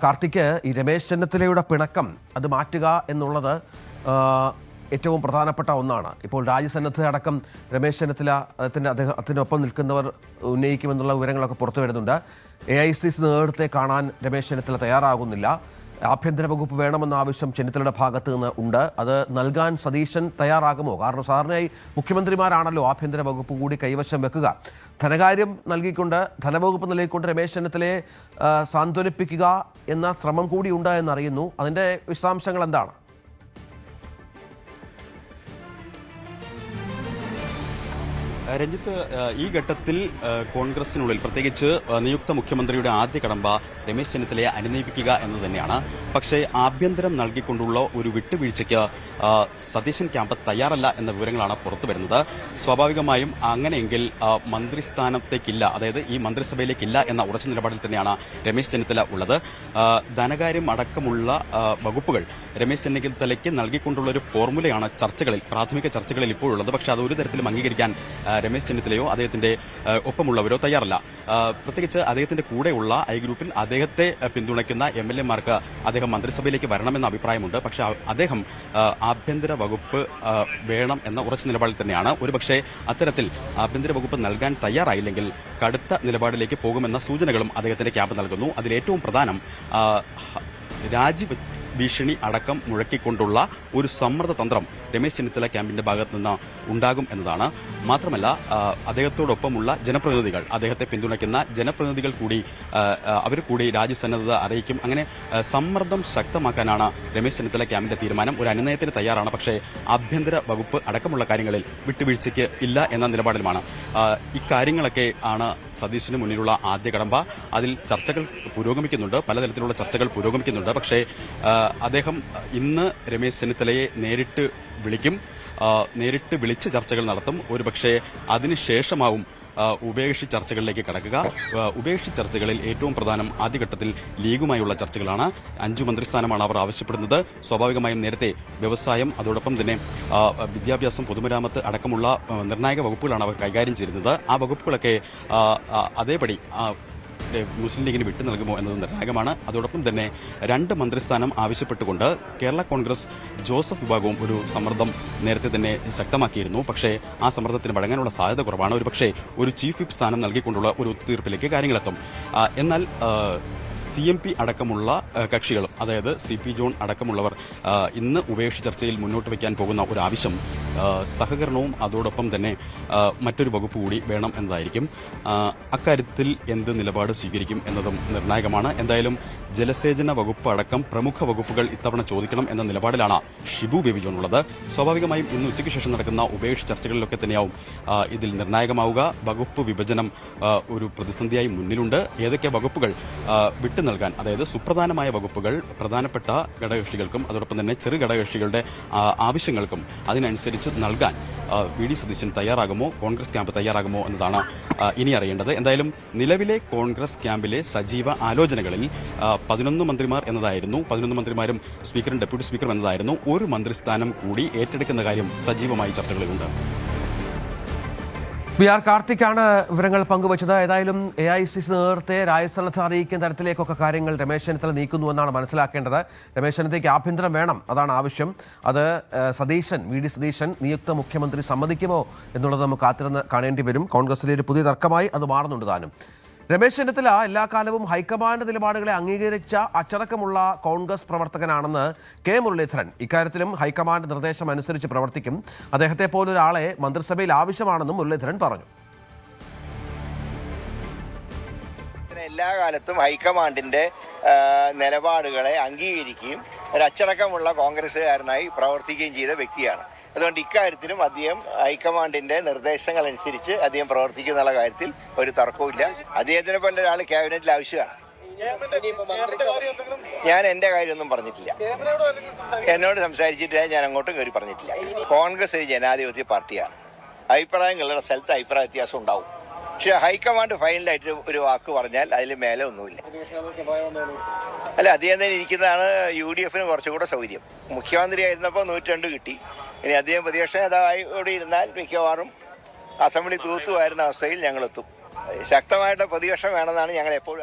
കാർത്തിക്, ഈ രമേശ് ചെന്നിത്തലയുടെ പിണക്കം അത് മാറ്റുക എന്നുള്ളത് ഏറ്റവും പ്രധാനപ്പെട്ട ഒന്നാണ്. ഇപ്പോൾ രാജ്യസന്നദ്ധ അടക്കം രമേശ് ചെന്നിത്തല അതിനൊപ്പം നിൽക്കുന്നവർ ഉന്നയിക്കുമെന്നുള്ള വിവരങ്ങളൊക്കെ പുറത്തു വരുന്നുണ്ട്. AICC നേതൃത്വത്തെ കാണാൻ രമേശ് ചെന്നിത്തല തയ്യാറാകുന്നില്ല. ആഭ്യന്തര വകുപ്പ് വേണമെന്ന ആവശ്യം ചെന്നിത്തലയുടെ ഭാഗത്ത് നിന്ന് ഉണ്ട്. അത് നൽകാൻ സതീശൻ തയ്യാറാകുമോ? കാരണം സാധാരണയായി മുഖ്യമന്ത്രിമാരാണല്ലോ ആഭ്യന്തര വകുപ്പ് കൂടി കൈവശം വെക്കുക. ധനകാര്യം നൽകിക്കൊണ്ട്, ധനവകുപ്പ് നൽകിക്കൊണ്ട് രമേശ് ചെന്നിത്തലയെ സാന്ത്വനിപ്പിക്കുക എന്ന ശ്രമം കൂടി ഉണ്ട് എന്നറിയുന്നു. അതിൻ്റെ വിശദാംശങ്ങൾ എന്താണ്? രഞ്ജിത്ത്, ഈ ഘട്ടത്തിൽ കോൺഗ്രസിനുള്ളിൽ പ്രത്യേകിച്ച് നിയുക്ത മുഖ്യമന്ത്രിയുടെ ആദ്യ കടമ്പ രമേശ് ചെന്നിത്തലയെ അനുനയിപ്പിക്കുക എന്ന് തന്നെയാണ്. പക്ഷേ ആഭ്യന്തരം നൽകിക്കൊണ്ടുള്ള ഒരു വിട്ടുവീഴ്ചയ്ക്ക് സതീശൻ ക്യാമ്പ് തയ്യാറല്ല എന്ന വിവരങ്ങളാണ് പുറത്തു വരുന്നത്. സ്വാഭാവികമായും അങ്ങനെയെങ്കിൽ മന്ത്രിസ്ഥാനത്തേക്കില്ല, അതായത് ഈ മന്ത്രിസഭയിലേക്കില്ല എന്ന ഉറച്ച നിലപാടിൽ തന്നെയാണ് രമേശ് ചെന്നിത്തല ഉള്ളത്. ധനകാര്യം അടക്കമുള്ള വകുപ്പുകൾ രമേശ് ചെന്നിത്തലയ്ക്ക് നൽകിക്കൊണ്ടുള്ള ഒരു ഫോർമുലയാണ് പ്രാഥമിക ചർച്ചകളിൽ ഇപ്പോഴുള്ളത്. പക്ഷേ അത് ഒരു തരത്തിലും അംഗീകരിക്കാൻ രമേശ് ചെന്നിത്തലയോ അദ്ദേഹത്തിന്റെ ഒപ്പമുള്ളവരോ തയ്യാറല്ല. പ്രത്യേകിച്ച് അദ്ദേഹത്തിന്റെ കൂടെയുള്ള ഐ ഗ്രൂപ്പിൽ അദ്ദേഹത്തെ പിന്തുണയ്ക്കുന്ന MLA-മാർക്ക് അദ്ദേഹം മന്ത്രിസഭയിലേക്ക് വരണമെന്ന അഭിപ്രായമുണ്ട്. പക്ഷേ അദ്ദേഹം ആഭ്യന്തര വകുപ്പ് വേണം എന്ന ഉറച്ച നിലപാടിൽ തന്നെയാണ്. ഒരുപക്ഷെ അത്തരത്തിൽ ആഭ്യന്തര വകുപ്പ് നൽകാൻ തയ്യാറായില്ലെങ്കിൽ കടുത്ത നിലപാടിലേക്ക് പോകുമെന്ന സൂചനകളും അദ്ദേഹത്തിന്റെ ക്യാമ്പ് നൽകുന്നു. അതിലേറ്റവും പ്രധാനം ഭീഷണി അടക്കം മുഴക്കിക്കൊണ്ടുള്ള ഒരു സമ്മർദ്ദ തന്ത്രം രമേശ് ചെന്നിത്തല ക്യാമ്പിന്റെ ഭാഗത്ത് നിന്ന് ഉണ്ടാകും എന്നതാണ്. മാത്രമല്ല, അദ്ദേഹത്തോടൊപ്പമുള്ള ജനപ്രതിനിധികൾ, അദ്ദേഹത്തെ പിന്തുണയ്ക്കുന്ന ജനപ്രതിനിധികൾ കൂടി അവർ കൂടി രാജ്യസന്നദ്ധത അറിയിക്കും. അങ്ങനെ സമ്മർദ്ദം ശക്തമാക്കാനാണ് രമേശ് ചെന്നിത്തല ക്യാമ്പിന്റെ തീരുമാനം. ഒരു അനുനയത്തിന് തയ്യാറാണ്, പക്ഷേ ആഭ്യന്തര വകുപ്പ് അടക്കമുള്ള കാര്യങ്ങളിൽ വിട്ടുവീഴ്ചയ്ക്ക് ഇല്ല എന്ന നിലപാടിലുമാണ്. ഇക്കാര്യങ്ങളൊക്കെ ആണ് സതീശന് മുന്നിലുള്ള ആദ്യ കടമ്പ. അതിൽ ചർച്ചകൾ പുരോഗമിക്കുന്നുണ്ട്, പലതരത്തിലുള്ള ചർച്ചകൾ പുരോഗമിക്കുന്നുണ്ട്. പക്ഷേ അദ്ദേഹം ഇന്ന് രമേശ് ചെന്നിത്തലയെ നേരിട്ട് വിളിച്ച് ചർച്ചകൾ നടത്തും. ഒരുപക്ഷെ അതിനുശേഷമാവും ഉഭയകക്ഷി ചർച്ചകളിലേക്ക് കടക്കുക. ഉഭയകക്ഷി ചർച്ചകളിൽ ഏറ്റവും പ്രധാനം ആദ്യഘട്ടത്തിൽ ലീഗുമായുള്ള ചർച്ചകളാണ്. 5 മന്ത്രിസ്ഥാനമാണ് അവർ ആവശ്യപ്പെടുന്നത്. സ്വാഭാവികമായും നേരത്തെ വ്യവസായം, അതോടൊപ്പം തന്നെ വിദ്യാഭ്യാസം, പൊതുമരാമത്ത് അടക്കമുള്ള നിർണായക വകുപ്പുകളാണ് അവർ കൈകാര്യം ചെയ്യുന്നത്. ആ വകുപ്പുകളൊക്കെ അതേപടി മുസ്ലിം ലീഗിന് വിട്ടു നൽകുമോ എന്നത് നിർണായകമാണ്. അതോടൊപ്പം തന്നെ 2 മന്ത്രിസ്ഥാനം ആവശ്യപ്പെട്ടുകൊണ്ട് കേരള കോൺഗ്രസ് ജോസഫ് വിഭാഗവും ഒരു സമ്മർദ്ദം നേരത്തെ തന്നെ ശക്തമാക്കിയിരുന്നു. പക്ഷേ ആ സമ്മർദ്ദത്തിന് വഴങ്ങാനുള്ള സാധ്യത കുറവാണ്. ഒരുപക്ഷെ ഒരു ചീഫ് വിപ്പ് സ്ഥാനം നൽകിക്കൊണ്ടുള്ള ഒരു ഒത്തുതീർപ്പിലേക്ക് കാര്യങ്ങളെത്തും. എന്നാൽ CMP അടക്കമുള്ള കക്ഷികളും, അതായത് CP ജോൺ അടക്കമുള്ളവർ ഇന്ന് ഉഭയകക്ഷി ചർച്ചയിൽ മുന്നോട്ട് വയ്ക്കാൻ പോകുന്ന ഒരു ആവശ്യം സഹകരണവും അതോടൊപ്പം തന്നെ മറ്റൊരു വകുപ്പ് കൂടി വേണം എന്നതായിരിക്കും. അക്കാര്യത്തിൽ എന്ത് നിലപാട് സ്വീകരിക്കും എന്നതും നിർണായകമാണ്. എന്തായാലും ജലസേചന വകുപ്പ് അടക്കം പ്രമുഖ വകുപ്പുകൾ ഇത്തവണ ചോദിക്കണം എന്ന നിലപാടിലാണ് ഷിബു ബേബി ജോൺ ഉള്ളത്. സ്വാഭാവികമായും ഇന്ന് ഉച്ചയ്ക്ക് ശേഷം നടക്കുന്ന ഉഭയകക്ഷി ചർച്ചകളിലൊക്കെ തന്നെയാവും ഇതിൽ നിർണായകമാവുക. വകുപ്പ് വിഭജനം ഒരു പ്രതിസന്ധിയായി മുന്നിലുണ്ട്. ഏതൊക്കെ വകുപ്പുകൾ വിട്ടു നൽകാൻ, അതായത് സുപ്രധാനമായ വകുപ്പുകൾ പ്രധാനപ്പെട്ട ഘടകകക്ഷികൾക്കും അതോടൊപ്പം തന്നെ ചെറു ഘടകകക്ഷികളുടെ ആവശ്യങ്ങൾക്കും അതിനനുസരിച്ച് നൽകാൻ VD സതീശൻ തയ്യാറാകുമോ, കോൺഗ്രസ് ക്യാമ്പ് തയ്യാറാകുമോ എന്നതാണ് ഇനി അറിയേണ്ടത്. എന്തായാലും നിലവിലെ കോൺഗ്രസ് ക്യാമ്പിലെ സജീവ ആലോചനകളിൽ 11 മന്ത്രിമാർ എന്നതായിരുന്നു, 11 മന്ത്രിമാരും സ്പീക്കറും ഡെപ്യൂട്ടി സ്പീക്കറും എന്നതായിരുന്നു. ഒരു മന്ത്രിസ്ഥാനം കൂടി ഏറ്റെടുക്കുന്ന കാര്യം സജീവമായി ചർച്ചകളിലുണ്ട്. VR കാർത്തിക്കാണ് വിവരങ്ങൾ പങ്കുവച്ചത്. ഏതായാലും AICC നേതൃത്വത്തെ രാജ്യസന്നദ്ധ അറിയിക്കുന്ന തരത്തിലേക്കൊക്കെ കാര്യങ്ങൾ രമേശ് ചെന്നിത്തല നീക്കുന്നുവെന്നാണ് മനസ്സിലാക്കേണ്ടത്. രമേശ് ചെന്നിത്തലയ്ക്ക് ആഭ്യന്തരം വേണം, അതാണ് ആവശ്യം. അത് VD സതീശൻ നിയുക്ത മുഖ്യമന്ത്രി സമ്മതിക്കുമോ എന്നുള്ളത് നമുക്ക് കാത്തിരുന്ന് കാണേണ്ടി വരും. കോൺഗ്രസിലെ ഒരു പുതിയ തർക്കമായി അത് മാറുന്നുണ്ട് താനും. രമേശ് ചെന്നിത്തല എല്ലാ കാലവും ഹൈക്കമാൻഡ് നിലപാടുകളെ അംഗീകരിച്ച അച്ചടക്കമുള്ള കോൺഗ്രസ് പ്രവർത്തകനാണെന്ന് K മുരളീധരൻ. ഇക്കാര്യത്തിലും ഹൈക്കമാൻഡ് നിർദ്ദേശം അനുസരിച്ച് പ്രവർത്തിക്കും. അദ്ദേഹത്തെ പോലൊരാളെ മന്ത്രിസഭയിൽ ആവശ്യമാണെന്നും മുരളീധരൻ പറഞ്ഞു. എല്ലാ കാലത്തും ഹൈക്കമാൻഡിന്റെ നിലപാടുകളെ അംഗീകരിക്കുകയും ഒരു അച്ചടക്കമുള്ള കോൺഗ്രസ്സുകാരനായി പ്രവർത്തിക്കുകയും ചെയ്ത വ്യക്തിയാണ്. അതുകൊണ്ട് ഇക്കാര്യത്തിലും അദ്ദേഹം ഹൈക്കമാൻഡിന്റെ നിർദ്ദേശങ്ങൾ അനുസരിച്ച് അദ്ദേഹം പ്രവർത്തിക്കുന്നുള്ള കാര്യത്തിൽ ഒരു തർക്കവുമില്ല. അദ്ദേഹത്തിനെ പോലെ ഒരാൾ ക്യാബിനറ്റിൽ ആവശ്യമാണ്. ഞാൻ എന്റെ കാര്യമൊന്നും പറഞ്ഞിട്ടില്ല, എന്നോട് സംസാരിച്ചിട്ടില്ല, ഞാൻ അങ്ങോട്ടും കയറി പറഞ്ഞിട്ടില്ല. കോൺഗ്രസ് ഒരു ജനാധിപത്യ പാർട്ടിയാണ്. അഭിപ്രായങ്ങളുടെ സ്ഥലത്ത് അഭിപ്രായ വ്യത്യാസം ഉണ്ടാവും. പക്ഷെ ഹൈക്കമാൻഡ് ഫൈനലായിട്ട് ഒരു വാക്ക് പറഞ്ഞാൽ അതിൽ മേലെ ഒന്നുമില്ല. അല്ല, അദ്ദേഹം തന്നെ ഇരിക്കുന്നതാണ് UDF-ന് കുറച്ചുകൂടെ സൗകര്യം. മുഖ്യമന്ത്രി ആയിരുന്നപ്പോൾ 102 കിട്ടി. ഇനി അദ്ദേഹം പ്രതിപക്ഷ നേതാവായി ഇവിടെ ഇരുന്നാൽ മിക്കവാറും അസംബ്ലി തൂത്തുവായിരുന്ന അവസ്ഥയിൽ ഞങ്ങളെത്തും. ശക്തമായിട്ട് പ്രതിപക്ഷം വേണമെന്നാണ് ഞങ്ങൾ എപ്പോഴും